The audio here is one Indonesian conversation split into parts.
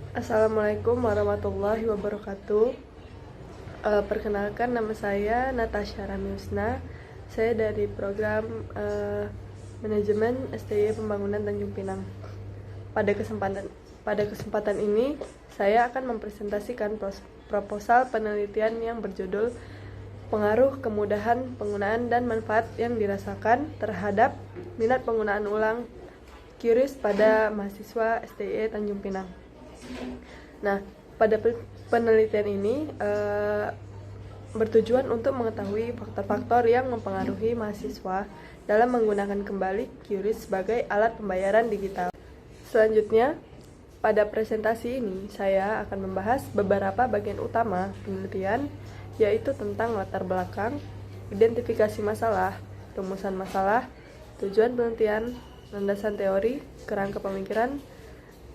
Assalamualaikum warahmatullahi wabarakatuh. Perkenalkan, nama saya Natasha Ramiusna. Saya dari program Manajemen STI Pembangunan Tanjung Pinang. Pada kesempatan ini, saya akan mempresentasikan proposal penelitian yang berjudul Pengaruh, Kemudahan, Penggunaan, dan Manfaat yang dirasakan terhadap minat penggunaan ulang QRIS pada mahasiswa STI Tanjung Pinang. Nah, pada penelitian ini bertujuan untuk mengetahui faktor-faktor yang mempengaruhi mahasiswa dalam menggunakan kembali QRIS sebagai alat pembayaran digital. Selanjutnya, pada presentasi ini saya akan membahas beberapa bagian utama penelitian, yaitu tentang latar belakang, identifikasi masalah, rumusan masalah, tujuan penelitian, landasan teori, kerangka pemikiran,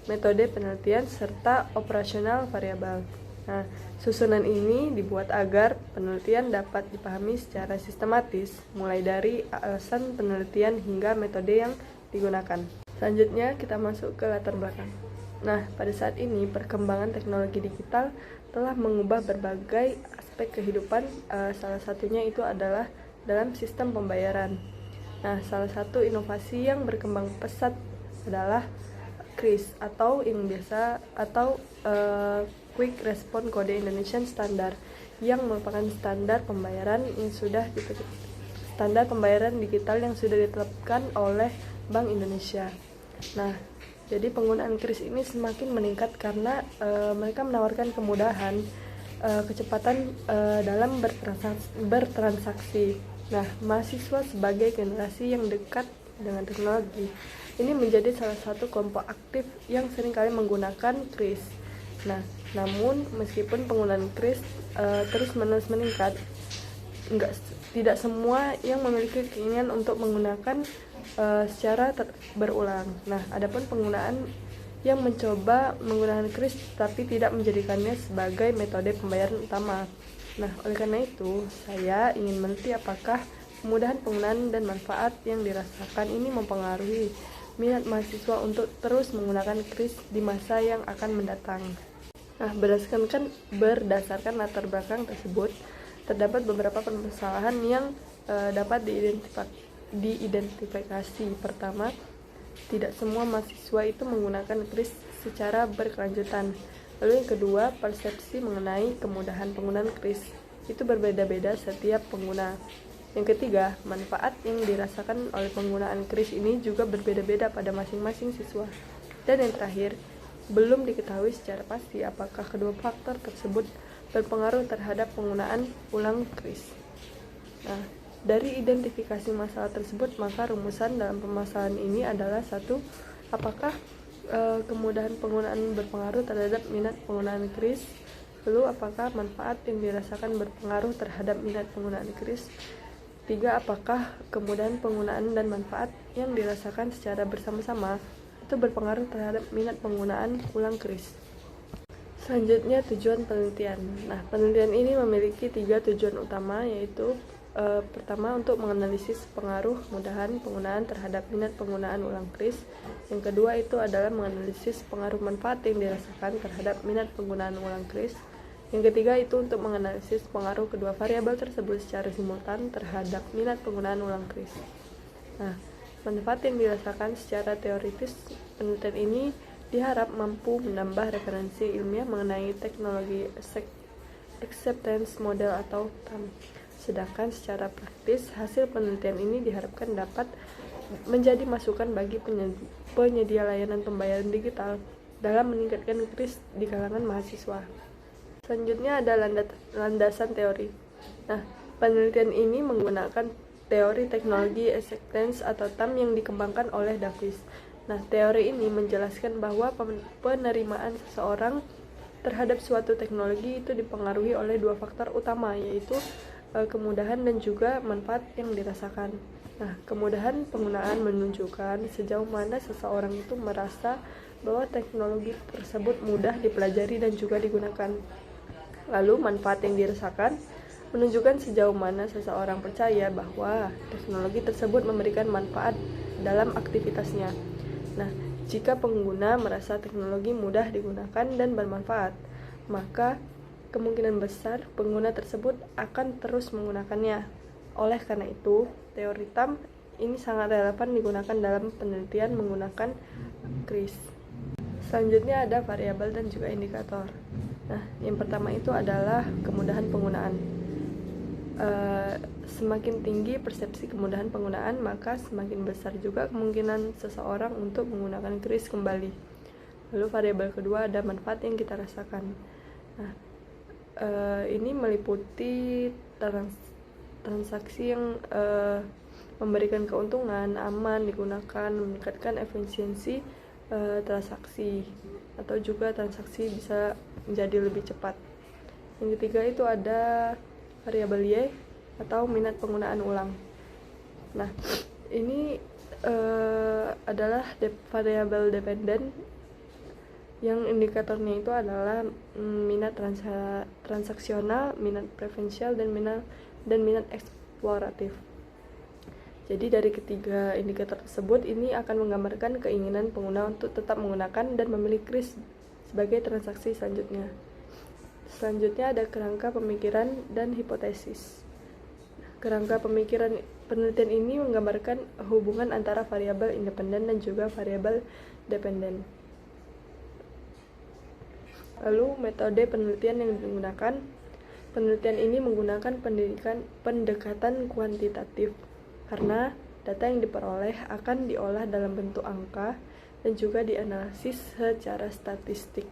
metode penelitian, serta operasional variabel. Nah, susunan ini dibuat agar penelitian dapat dipahami secara sistematis, mulai dari alasan penelitian hingga metode yang digunakan. Selanjutnya, kita masuk ke latar belakang. Nah, pada saat ini, perkembangan teknologi digital telah mengubah berbagai aspek kehidupan, salah satunya itu adalah dalam sistem pembayaran. Nah, salah satu inovasi yang berkembang pesat adalah QRIS atau Quick Response Code Indonesian Standard, yang merupakan standar pembayaran digital yang sudah ditetapkan oleh Bank Indonesia. Nah, jadi penggunaan QRIS ini semakin meningkat karena mereka menawarkan kemudahan, kecepatan dalam bertransaksi. Nah, mahasiswa sebagai generasi yang dekat dengan teknologi ini menjadi salah satu kelompok aktif yang seringkali menggunakan QRIS. Nah, namun meskipun penggunaan QRIS terus-menerus meningkat, tidak semua yang memiliki keinginan untuk menggunakan secara berulang. Nah, adapun penggunaan yang mencoba menggunakan QRIS tapi tidak menjadikannya sebagai metode pembayaran utama. Nah, oleh karena itu, saya ingin meneliti apakah kemudahan penggunaan dan manfaat yang dirasakan ini mempengaruhi minat mahasiswa untuk terus menggunakan QRIS di masa yang akan mendatang. Nah, berdasarkan latar belakang tersebut, terdapat beberapa permasalahan yang dapat diidentifikasi. Pertama, tidak semua mahasiswa itu menggunakan QRIS secara berkelanjutan. Lalu yang kedua, persepsi mengenai kemudahan penggunaan QRIS itu berbeda-beda setiap pengguna. Yang ketiga, manfaat yang dirasakan oleh penggunaan QRIS ini juga berbeda-beda pada masing-masing siswa. Dan yang terakhir, belum diketahui secara pasti apakah kedua faktor tersebut berpengaruh terhadap penggunaan ulang QRIS. Nah, dari identifikasi masalah tersebut, maka rumusan dalam permasalahan ini adalah 1. Apakah kemudahan penggunaan berpengaruh terhadap minat penggunaan QRIS? Lalu, apakah manfaat yang dirasakan berpengaruh terhadap minat penggunaan QRIS? 3. Apakah kemudahan penggunaan dan manfaat yang dirasakan secara bersama-sama itu berpengaruh terhadap minat penggunaan ulang QRIS? Selanjutnya, tujuan penelitian. Nah, penelitian ini memiliki 3 tujuan utama, yaitu pertama, untuk menganalisis pengaruh kemudahan penggunaan terhadap minat penggunaan ulang QRIS. Yang kedua itu adalah menganalisis pengaruh manfaat yang dirasakan terhadap minat penggunaan ulang QRIS. Yang ketiga itu untuk menganalisis pengaruh kedua variabel tersebut secara simultan terhadap minat penggunaan ulang QRIS. Nah, manfaat yang dirasakan secara teoritis, penelitian ini diharap mampu menambah referensi ilmiah mengenai teknologi acceptance model atau TAM. Sedangkan secara praktis, hasil penelitian ini diharapkan dapat menjadi masukan bagi penyedia layanan pembayaran digital dalam meningkatkan QRIS di kalangan mahasiswa. Selanjutnya ada landasan teori. Nah, penelitian ini menggunakan teori teknologi acceptance atau TAM yang dikembangkan oleh Davis. Nah, teori ini menjelaskan bahwa penerimaan seseorang terhadap suatu teknologi itu dipengaruhi oleh 2 faktor utama, yaitu kemudahan dan juga manfaat yang dirasakan. Nah, kemudahan penggunaan menunjukkan sejauh mana seseorang itu merasa bahwa teknologi tersebut mudah dipelajari dan juga digunakan. Lalu, manfaat yang dirasakan menunjukkan sejauh mana seseorang percaya bahwa teknologi tersebut memberikan manfaat dalam aktivitasnya. Nah, Jika pengguna merasa teknologi mudah digunakan dan bermanfaat, maka kemungkinan besar pengguna tersebut akan terus menggunakannya. Oleh karena itu, teori TAM ini sangat relevan digunakan dalam penelitian menggunakan CRIS. Selanjutnya ada variabel dan juga indikator. Nah, yang pertama itu adalah kemudahan penggunaan. Semakin tinggi persepsi kemudahan penggunaan, maka semakin besar juga kemungkinan seseorang untuk menggunakan CRIS kembali. Lalu variabel kedua ada manfaat yang kita rasakan. Nah, ini meliputi transaksi yang memberikan keuntungan, aman digunakan, meningkatkan efisiensi transaksi, atau juga transaksi bisa menjadi lebih cepat. Yang ketiga itu ada variabel Y atau minat penggunaan ulang. Nah, ini adalah variabel dependen yang indikatornya itu adalah minat transaksional, minat preferensial, dan minat eksploratif. Jadi dari ketiga indikator tersebut ini akan menggambarkan keinginan pengguna untuk tetap menggunakan dan memilih CRIS sebagai transaksi selanjutnya. Selanjutnya ada kerangka pemikiran dan hipotesis. Kerangka pemikiran penelitian ini menggambarkan hubungan antara variabel independen dan juga variabel dependen. Lalu metode penelitian yang digunakan. Penelitian ini menggunakan pendekatan kuantitatif karena data yang diperoleh akan diolah dalam bentuk angka dan juga dianalisis secara statistik.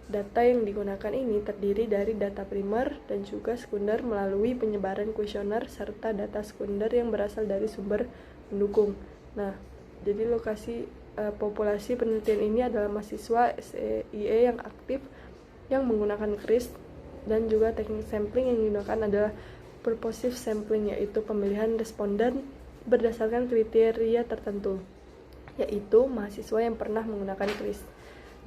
Data yang digunakan ini terdiri dari data primer dan juga sekunder melalui penyebaran kuesioner serta data sekunder yang berasal dari sumber pendukung. Nah, jadi lokasi populasi penelitian ini adalah mahasiswa SEIE yang aktif yang menggunakan CRIS, dan juga teknik sampling yang digunakan adalah purposive sampling, yaitu pemilihan responden berdasarkan kriteria tertentu, yaitu mahasiswa yang pernah menggunakan CRIS.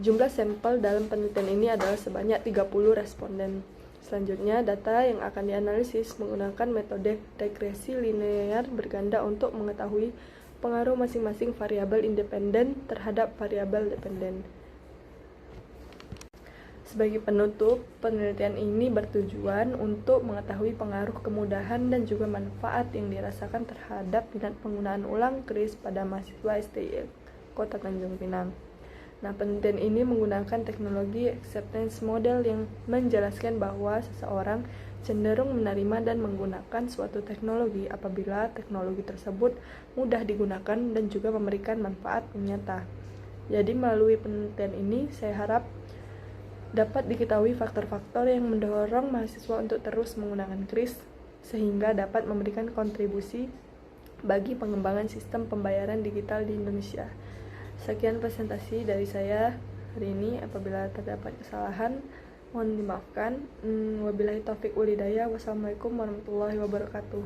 Jumlah sampel dalam penelitian ini adalah sebanyak 30 responden. Selanjutnya, data yang akan dianalisis menggunakan metode regresi linear berganda untuk mengetahui pengaruh masing-masing variabel independen terhadap variabel dependen. Sebagai penutup, penelitian ini bertujuan untuk mengetahui pengaruh kemudahan dan juga manfaat yang dirasakan terhadap minat penggunaan ulang CRIS pada mahasiswa STI Kota Tanjung Pinang. Nah, penelitian ini menggunakan teknologi acceptance model yang menjelaskan bahwa seseorang cenderung menerima dan menggunakan suatu teknologi apabila teknologi tersebut mudah digunakan dan juga memberikan manfaat nyata. Jadi melalui penelitian ini, saya harap dapat diketahui faktor-faktor yang mendorong mahasiswa untuk terus menggunakan CRIS sehingga dapat memberikan kontribusi bagi pengembangan sistem pembayaran digital di Indonesia. Sekian presentasi dari saya hari ini. Apabila terdapat kesalahan, mohon dimaafkan. Wabillahi taufik wal hidayah. Wassalamualaikum warahmatullahi wabarakatuh.